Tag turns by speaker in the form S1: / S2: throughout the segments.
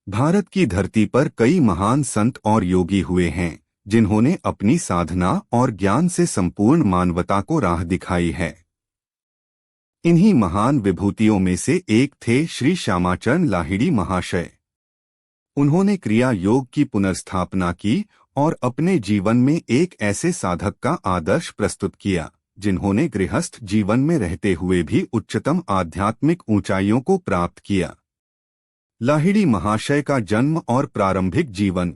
S1: भारत की धरती पर कई महान संत और योगी हुए हैं जिन्होंने अपनी साधना और ज्ञान से संपूर्ण मानवता को राह दिखाई है। इन्हीं महान विभूतियों में से एक थे श्री श्यामाचरण लाहिड़ी महाशय। उन्होंने क्रिया योग की पुनर्स्थापना की और अपने जीवन में एक ऐसे साधक का आदर्श प्रस्तुत किया जिन्होंने गृहस्थ जीवन में रहते हुए भी उच्चतम आध्यात्मिक ऊंचाइयों को प्राप्त किया। लाहिड़ी महाशय का जन्म और प्रारंभिक जीवन।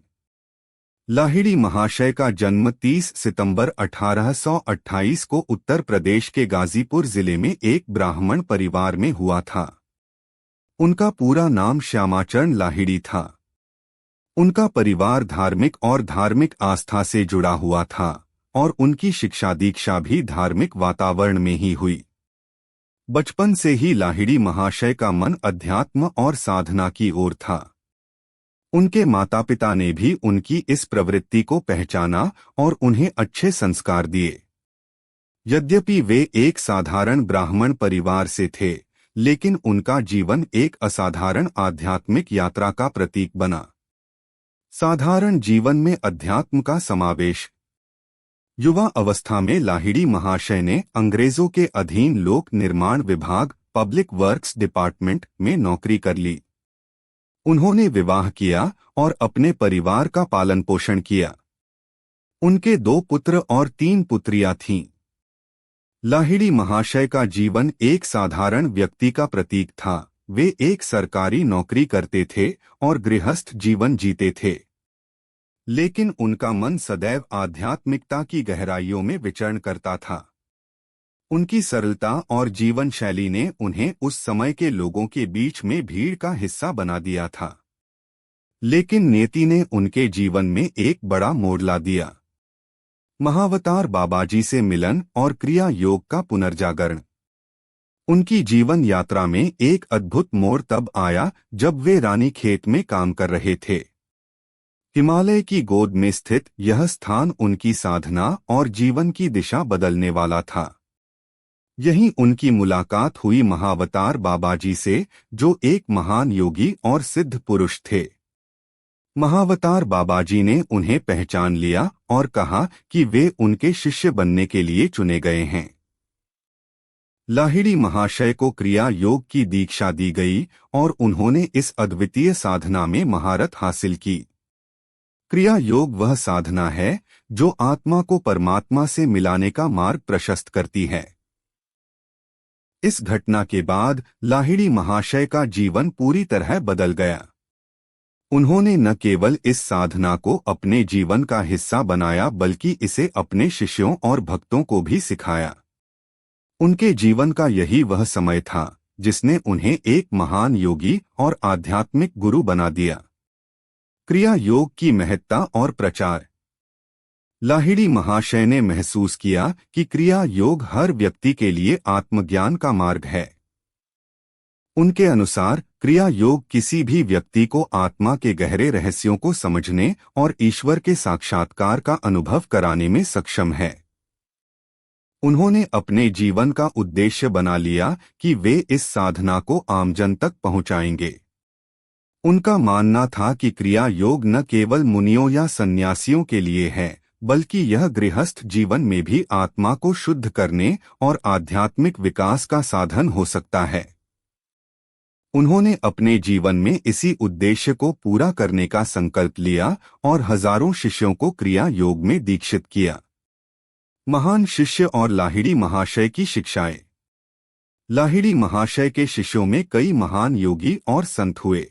S1: लाहिड़ी महाशय का जन्म 30 सितंबर 1828 को उत्तर प्रदेश के गाजीपुर जिले में एक ब्राह्मण परिवार में हुआ था। उनका पूरा नाम श्यामाचरण लाहिड़ी था। उनका परिवार धार्मिक आस्था से जुड़ा हुआ था और उनकी शिक्षा दीक्षा भी धार्मिक वातावरण में ही हुई। बचपन से ही लाहिड़ी महाशय का मन अध्यात्म और साधना की ओर था। उनके माता पिता ने भी उनकी इस प्रवृत्ति को पहचाना और उन्हें अच्छे संस्कार दिए। यद्यपि वे एक साधारण ब्राह्मण परिवार से थे, लेकिन उनका जीवन एक असाधारण आध्यात्मिक यात्रा का प्रतीक बना। साधारण जीवन में अध्यात्म का समावेश। युवा अवस्था में लाहिड़ी महाशय ने अंग्रेजों के अधीन लोक निर्माण विभाग पब्लिक वर्क्स डिपार्टमेंट में नौकरी कर ली। उन्होंने विवाह किया और अपने परिवार का पालन पोषण किया। उनके 2 पुत्र और 3 पुत्रियां थीं। लाहिड़ी महाशय का जीवन एक साधारण व्यक्ति का प्रतीक था। वे एक सरकारी नौकरी करते थे और गृहस्थ जीवन जीते थे, लेकिन उनका मन सदैव आध्यात्मिकता की गहराइयों में विचरण करता था। उनकी सरलता और जीवन शैली ने उन्हें उस समय के लोगों के बीच में भीड़ का हिस्सा बना दिया था। लेकिन नियति ने उनके जीवन में एक बड़ा मोड़ ला दिया। महावतार बाबाजी से मिलन और क्रिया योग का पुनर्जागरण। उनकी जीवन यात्रा में एक अद्भुत मोड़ तब आया जब वे रानीखेत में काम कर रहे थे। हिमालय की गोद में स्थित यह स्थान उनकी साधना और जीवन की दिशा बदलने वाला था। यहीं उनकी मुलाकात हुई महावतार बाबाजी से, जो एक महान योगी और सिद्ध पुरुष थे। महावतार बाबाजी ने उन्हें पहचान लिया और कहा कि वे उनके शिष्य बनने के लिए चुने गए हैं। लाहिड़ी महाशय को क्रिया योग की दीक्षा दी गई और उन्होंने इस अद्वितीय साधना में महारत हासिल की। क्रिया योग वह साधना है जो आत्मा को परमात्मा से मिलाने का मार्ग प्रशस्त करती है। इस घटना के बाद लाहिड़ी महाशय का जीवन पूरी तरह बदल गया। उन्होंने न केवल इस साधना को अपने जीवन का हिस्सा बनाया, बल्कि इसे अपने शिष्यों और भक्तों को भी सिखाया। उनके जीवन का यही वह समय था जिसने उन्हें एक महान योगी और आध्यात्मिक गुरु बना दिया। क्रिया योग की महत्ता और प्रचार। लाहिड़ी महाशय ने महसूस किया कि क्रिया योग हर व्यक्ति के लिए आत्मज्ञान का मार्ग है। उनके अनुसार क्रिया योग किसी भी व्यक्ति को आत्मा के गहरे रहस्यों को समझने और ईश्वर के साक्षात्कार का अनुभव कराने में सक्षम है। उन्होंने अपने जीवन का उद्देश्य बना लिया कि वे इस साधना को आमजन तक पहुंचाएंगे। उनका मानना था कि क्रिया योग न केवल मुनियों या सन्यासियों के लिए है, बल्कि यह गृहस्थ जीवन में भी आत्मा को शुद्ध करने और आध्यात्मिक विकास का साधन हो सकता है। उन्होंने अपने जीवन में इसी उद्देश्य को पूरा करने का संकल्प लिया और हजारों शिष्यों को क्रिया योग में दीक्षित किया। महान शिष्य और लाहिड़ी महाशय की शिक्षाएं। लाहिड़ी महाशय के शिष्यों में कई महान योगी और संत हुए।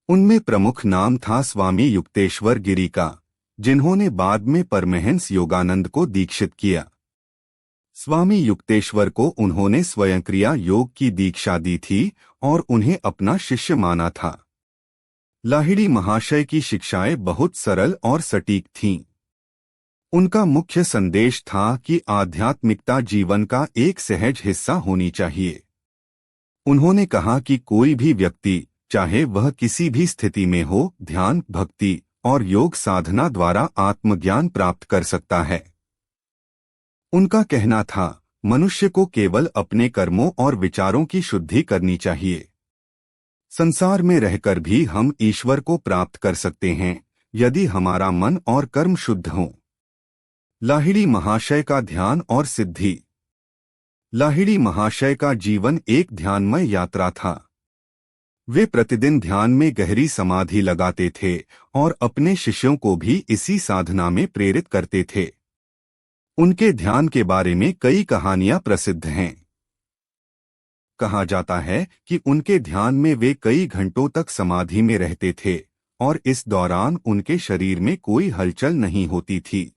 S1: उनमें प्रमुख नाम था स्वामी युक्तेश्वर गिरी का, जिन्होंने बाद में परमहंस योगानंद को दीक्षित किया। स्वामी युक्तेश्वर को उन्होंने स्वयं क्रिया योग की दीक्षा दी थी और उन्हें अपना शिष्य माना था। लाहिड़ी महाशय की शिक्षाएं बहुत सरल और सटीक थीं। उनका मुख्य संदेश था कि आध्यात्मिकता जीवन का एक सहज हिस्सा होनी चाहिए। उन्होंने कहा कि कोई भी व्यक्ति, चाहे वह किसी भी स्थिति में हो, ध्यान, भक्ति और योग साधना द्वारा आत्मज्ञान प्राप्त कर सकता है। उनका कहना था, मनुष्य को केवल अपने कर्मों और विचारों की शुद्धि करनी चाहिए। संसार में रहकर भी हम ईश्वर को प्राप्त कर सकते हैं यदि हमारा मन और कर्म शुद्ध हों। लाहिड़ी महाशय का ध्यान और सिद्धि। लाहिड़ी महाशय का जीवन एक ध्यानमय यात्रा था। वे प्रतिदिन ध्यान में गहरी समाधि लगाते थे और अपने शिष्यों को भी इसी साधना में प्रेरित करते थे। उनके ध्यान के बारे में कई कहानियां प्रसिद्ध हैं। कहा जाता है कि उनके ध्यान में वे कई घंटों तक समाधि में रहते थे और इस दौरान उनके शरीर में कोई हलचल नहीं होती थी।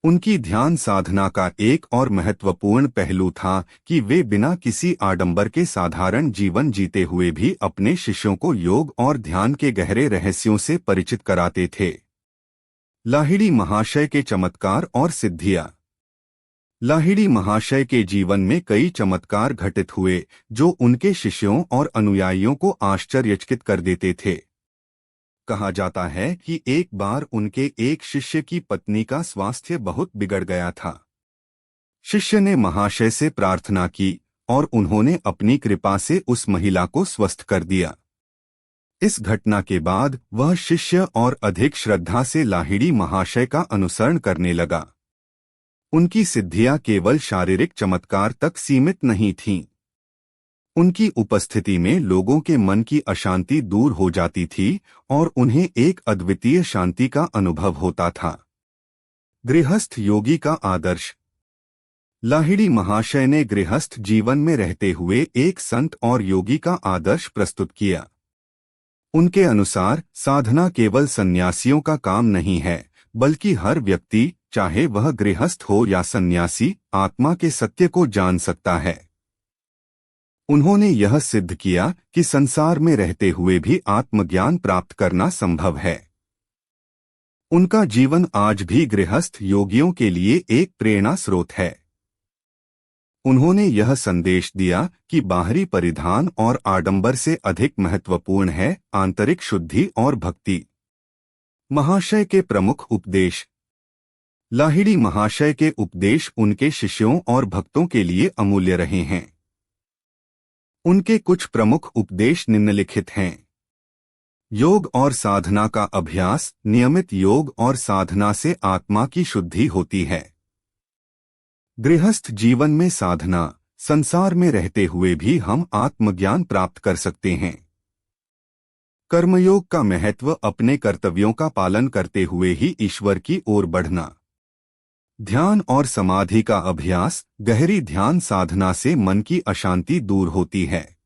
S1: उनकी ध्यान साधना का एक और महत्वपूर्ण पहलू था कि वे बिना किसी आडंबर के साधारण जीवन जीते हुए भी अपने शिष्यों को योग और ध्यान के गहरे रहस्यों से परिचित कराते थे। लाहिड़ी महाशय के चमत्कार और सिद्धियां। लाहिड़ी महाशय के जीवन में कई चमत्कार घटित हुए जो उनके शिष्यों और अनुयायियों को आश्चर्यचकित कर देते थे। कहा जाता है कि एक बार उनके एक शिष्य की पत्नी का स्वास्थ्य बहुत बिगड़ गया था। शिष्य ने महाशय से प्रार्थना की और उन्होंने अपनी कृपा से उस महिला को स्वस्थ कर दिया। इस घटना के बाद वह शिष्य और अधिक श्रद्धा से लाहिड़ी महाशय का अनुसरण करने लगा। उनकी सिद्धियां केवल शारीरिक चमत्कार तक सीमित नहीं थीं। उनकी उपस्थिति में लोगों के मन की अशांति दूर हो जाती थी और उन्हें एक अद्वितीय शांति का अनुभव होता था। गृहस्थ योगी का आदर्श। लाहिड़ी महाशय ने गृहस्थ जीवन में रहते हुए एक संत और योगी का आदर्श प्रस्तुत किया। उनके अनुसार साधना केवल सन्यासियों का काम नहीं है, बल्कि हर व्यक्ति, चाहे वह गृहस्थ हो या सन्यासी, आत्मा के सत्य को जान सकता है। उन्होंने यह सिद्ध किया कि संसार में रहते हुए भी आत्मज्ञान प्राप्त करना संभव है। उनका जीवन आज भी गृहस्थ योगियों के लिए एक प्रेरणा स्रोत है। उन्होंने यह संदेश दिया कि बाहरी परिधान और आडंबर से अधिक महत्वपूर्ण है आंतरिक शुद्धि और भक्ति। महाशय के प्रमुख उपदेश। लाहिड़ी महाशय के उपदेश उनके शिष्यों और भक्तों के लिए अमूल्य रहे हैं। उनके कुछ प्रमुख उपदेश निम्नलिखित हैं। योग और साधना का अभ्यास। नियमित योग और साधना से आत्मा की शुद्धि होती है। गृहस्थ जीवन में साधना। संसार में रहते हुए भी हम आत्मज्ञान प्राप्त कर सकते हैं। कर्मयोग का महत्व। अपने कर्तव्यों का पालन करते हुए ही ईश्वर की ओर बढ़ना। ध्यान और समाधि का अभ्यास। गहरी ध्यान साधना से मन की अशांति दूर होती है।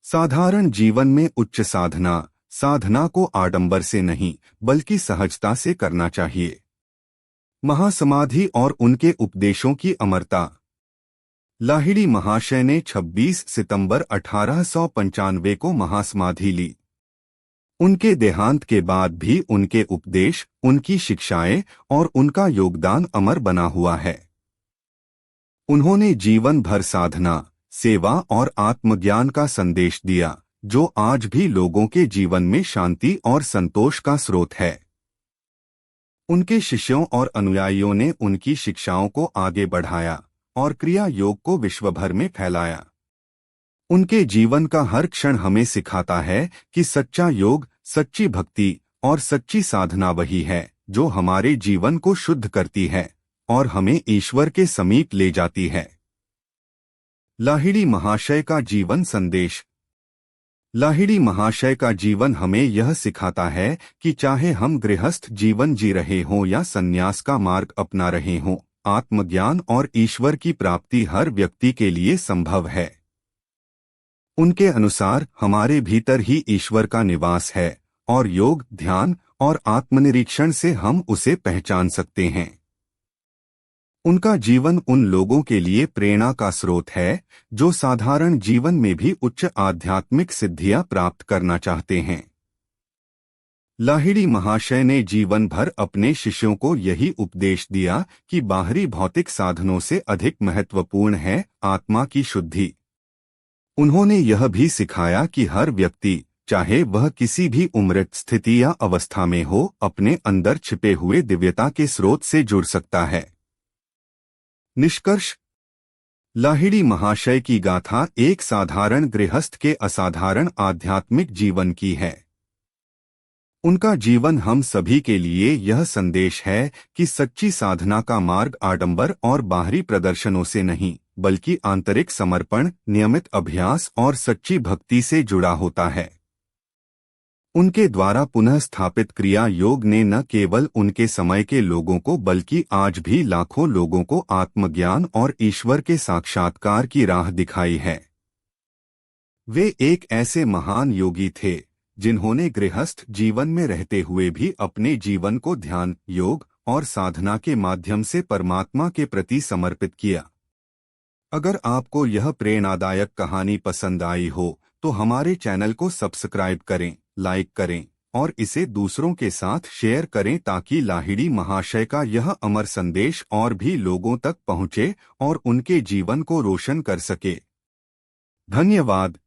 S1: साधारण जीवन में उच्च साधना। साधना को आडंबर से नहीं बल्कि सहजता से करना चाहिए। महासमाधि और उनके उपदेशों की अमरता। लाहिड़ी महाशय ने 26 सितंबर 1895 को महासमाधि ली। उनके देहांत के बाद भी उनके उपदेश, उनकी शिक्षाएं और उनका योगदान अमर बना हुआ है। उन्होंने जीवन भर साधना, सेवा और आत्मज्ञान का संदेश दिया, जो आज भी लोगों के जीवन में शांति और संतोष का स्रोत है। उनके शिष्यों और अनुयायियों ने उनकी शिक्षाओं को आगे बढ़ाया और क्रिया योग को विश्वभर में फैलाया। उनके जीवन का हर क्षण हमें सिखाता है कि सच्चा योग, सच्ची भक्ति और सच्ची साधना वही है जो हमारे जीवन को शुद्ध करती है और हमें ईश्वर के समीप ले जाती है। लाहिड़ी महाशय का जीवन संदेश। लाहिड़ी महाशय का जीवन हमें यह सिखाता है कि चाहे हम गृहस्थ जीवन जी रहे हों या संन्यास का मार्ग अपना रहे हों, आत्मज्ञान और ईश्वर की प्राप्ति हर व्यक्ति के लिए संभव है। उनके अनुसार हमारे भीतर ही ईश्वर का निवास है और योग, ध्यान और आत्मनिरीक्षण से हम उसे पहचान सकते हैं। उनका जीवन उन लोगों के लिए प्रेरणा का स्रोत है जो साधारण जीवन में भी उच्च आध्यात्मिक सिद्धियां प्राप्त करना चाहते हैं। लाहिड़ी महाशय ने जीवन भर अपने शिष्यों को यही उपदेश दिया कि बाहरी भौतिक साधनों से अधिक महत्वपूर्ण है आत्मा की शुद्धि। उन्होंने यह भी सिखाया कि हर व्यक्ति, चाहे वह किसी भी उम्र, स्थिति या अवस्था में हो, अपने अंदर छिपे हुए दिव्यता के स्रोत से जुड़ सकता है। निष्कर्ष। लाहिड़ी महाशय की गाथा एक साधारण गृहस्थ के असाधारण आध्यात्मिक जीवन की है। उनका जीवन हम सभी के लिए यह संदेश है कि सच्ची साधना का मार्ग आडंबर और बाहरी प्रदर्शनों से नहीं, बल्कि आंतरिक समर्पण, नियमित अभ्यास और सच्ची भक्ति से जुड़ा होता है। उनके द्वारा पुनः स्थापित क्रिया योग ने न केवल उनके समय के लोगों को बल्कि आज भी लाखों लोगों को आत्मज्ञान और ईश्वर के साक्षात्कार की राह दिखाई है। वे एक ऐसे महान योगी थे जिन्होंने गृहस्थ जीवन में रहते हुए भी अपने जीवन को ध्यान, योग और साधना के माध्यम से परमात्मा के प्रति समर्पित किया। अगर आपको यह प्रेरणादायक कहानी पसंद आई हो तो हमारे चैनल को सब्सक्राइब करें, लाइक करें और इसे दूसरों के साथ शेयर करें ताकि लाहिड़ी महाशय का यह अमर संदेश और भी लोगों तक पहुंचे और उनके जीवन को रोशन कर सके। धन्यवाद।